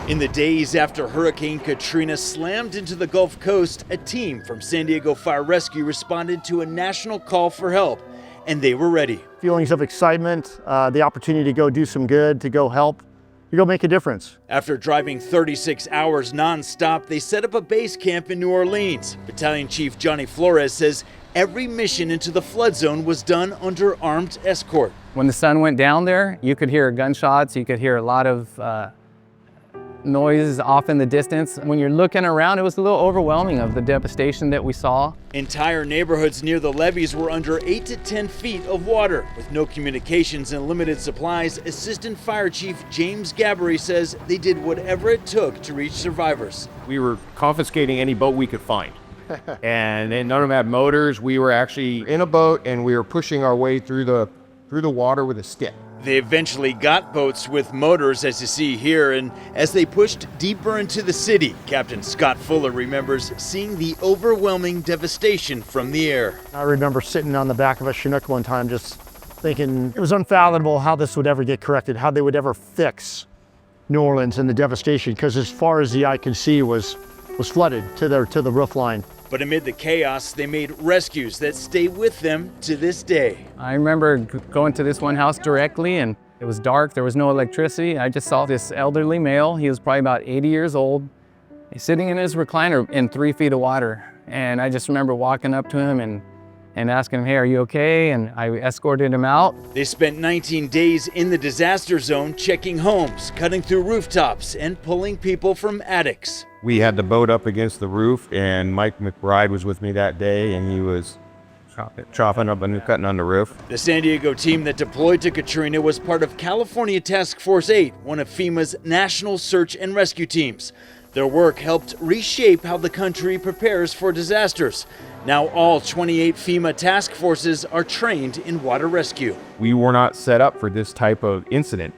In the days after Hurricane Katrina slammed into the Gulf Coast, a team from San Diego Fire Rescue responded to a national call for help, and they were ready. Feelings of excitement, the opportunity to go do some good, to go help, to go make a difference. After driving 36 hours nonstop, they set up a base camp in New Orleans. Battalion Chief Johnny Flores says every mission into the flood zone was done under armed escort. When the sun went down there, you could hear gunshots, you could hear a lot of noise off in the distance. When you're looking around, it was a little overwhelming of the devastation that we saw. Entire neighborhoods near the levees were under 8 to 10 feet of water. With no communications and limited supplies, Assistant Fire Chief James Gabbery says they did whatever it took to reach survivors. We were confiscating any boat we could find. And none of them had motors. We were actually in a boat and we were pushing our way through the water with a stick. They eventually got boats with motors, as you see here, and as they pushed deeper into the city, Captain Scott Fuller remembers seeing the overwhelming devastation from the air. I remember sitting on the back of a Chinook one time just thinking it was unfathomable how this would ever get corrected, how they would ever fix New Orleans and the devastation, because as far as the eye could see was flooded to the roof line. But amid the chaos, they made rescues that stay with them to this day. I remember going to this one house directly, and it was dark, there was no electricity. I just saw this elderly male. He was probably about 80 years old. He's sitting in his recliner in 3 feet of water. And I just remember walking up to him and asking him, hey, are you okay? And I escorted him out. They spent 19 days in the disaster zone, checking homes, cutting through rooftops, and pulling people from attics. We had the boat up against the roof, and Mike McBride was with me that day, and he was chopping up and cutting on the roof. The San Diego team that deployed to Katrina was part of California Task Force 8, one of FEMA's national search and rescue teams. Their work helped reshape how the country prepares for disasters. Now all 28 FEMA task forces are trained in water rescue. We were not set up for this type of incident.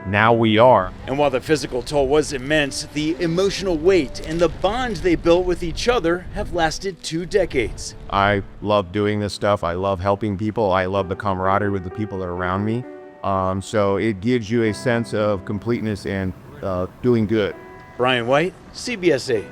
Now we are. And while the physical toll was immense, the emotional weight and the bond they built with each other have lasted 2 decades. I love doing this stuff. I love helping people. I love the camaraderie with the people that are around me. So it gives you a sense of completeness and doing good. Brian White, CBS 8.